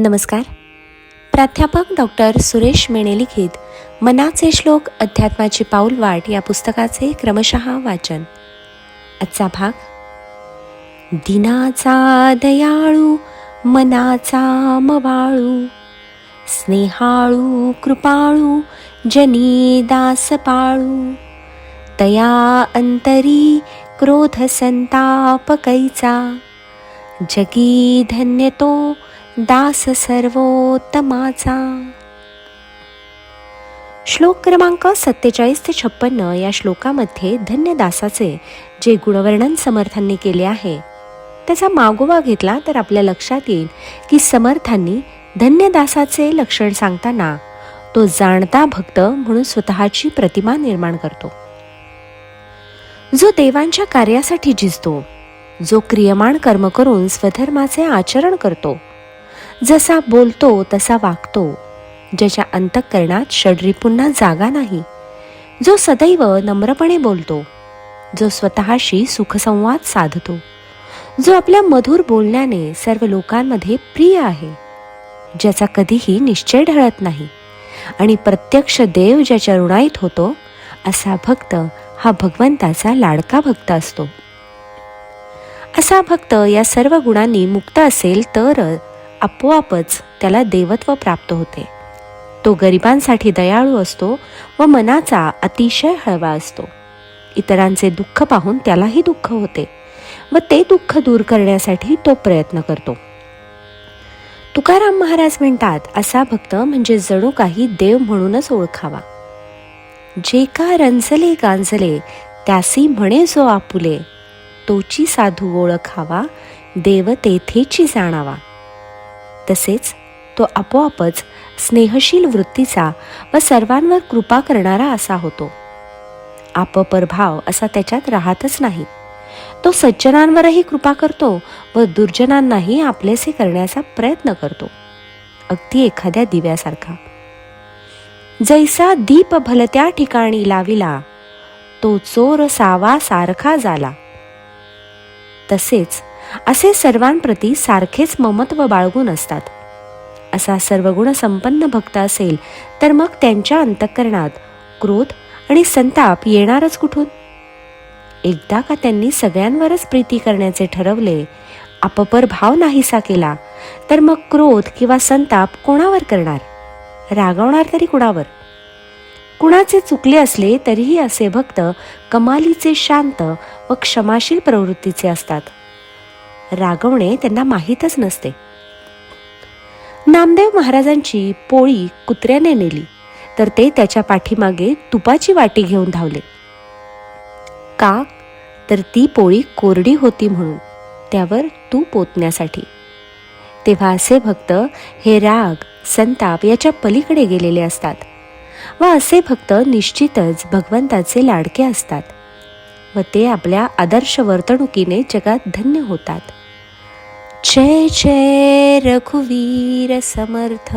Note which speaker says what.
Speaker 1: नमस्कार. प्राध्यापक डॉक्टर सुरेश मेणे लिखित मनाचे श्लोक अध्यात्माची पाऊलवाट या पुस्तकाचे क्रमशः वाचन. आजचा भाग. दिनाचा दयाळू मनाचा मवाळू, स्नेहाळू कृपाळू जनी दास पाळू, तया अंतरी क्रोध संताप कैचा, जगी धन्य तो दास सर्वोत्तमाचा. श्लोक क्रमांक 47 ते 56 या श्लोकामध्ये धन्य दासाचे जे गुणवर्णन समर्थांनी केले आहे त्याचा मागोवा घेतला तर आपल्या लक्षात येईल की समर्थांनी धन्य दासाचे लक्षण सांगताना तो जाणता भक्त म्हणून स्वतःची प्रतिमा निर्माण करतो, जो देवांच्या कार्यासाठी झिजतो, जो क्रियमाण कर्म करून स्वधर्माचे आचरण करतो, जसा बोलतो तसा वागतो, ज्याच्या अंतःकरणात षड्रिपूंना जागा नाही, जो सदैव नम्रपणे बोलतो, जो स्वतःशी सुखसंवाद साधतो, जो आपल्या मधुर बोलण्याने सर्व लोकांमध्ये प्रिय आहे, ज्याचा कधीही निश्चय ढळत नाही आणि प्रत्यक्ष देव ज्याच्या ऋणाईत होतो, असा भक्त हा भगवंताचा लाडका भक्त असतो. असा भक्त या सर्व गुणांनी मुक्त असेल तर आपोआपच त्याला देवत्व प्राप्त होते. तो गरिबांसाठी दयाळू असतो व मनाचा अतिशय हळवा असतो. इतरांचे दुःख पाहून त्यालाही दुःख होते व ते दुःख दूर करण्यासाठी तो प्रयत्न करतो. तुकाराम महाराज म्हणतात, असा भक्त म्हणजे जणू काही देव म्हणूनच ओळखावा. जे का रंजले गांजले त्यासी म्हणे जो आपुले, तोची साधू ओळखावा देव तेथेची जाणावा. तसेच तो आपोआपच स्नेहशील वृत्तीचा व सर्वांवर कृपा करणारा असा होतो. आपपरभाव असा त्याच्यात राहतच नाही. तो सज्जनांवरही कृपा करतो व दुर्जनांनाही आपलेसे करण्याचा प्रयत्न करतो, अगदी एखाद्या दिव्यासारखा. जैसा दीप भलत्या ठिकाणी लाविला, तो चोर सावा सारखा झाला. तसेच असे सर्वांप्रती सारखेच ममत्व बाळगून असतात. असा सर्वगुण संपन्न भक्त असेल तर मग त्यांच्या अंतःकरणात क्रोध आणि संताप येणारच कुठून? एकदा का त्यांनी सगळ्यांवरच प्रीती करण्याचे ठरवले, आपपर भाव नाहीसा केला, तर मग क्रोध किंवा संताप कोणावर करणार? रागवणार तरी कुणावर? कुणाचे चुकले असले तरीही असे भक्त कमालीचे शांत व क्षमाशील प्रवृत्तीचे असतात. रागवणे त्यांना माहीतच नसते. नामदेव महाराजांची पोळी कुत्र्याने नेली तर ते त्याच्या पाठीमागे तुपाची वाटी घेऊन धावले. का? तर ती पोळी कोरडी होती म्हणून, त्यावर तूप ओतण्यासाठी. तेव्हा असे भक्त हे राग संताप याच्या पलीकडे गेलेले असतात व असे भक्त निश्चितच भगवंताचे लाडके असतात व ते आपल्या आदर्श वर्तणुकीने जगात धन्य होतात. जय जय रघुवीर समर्थ.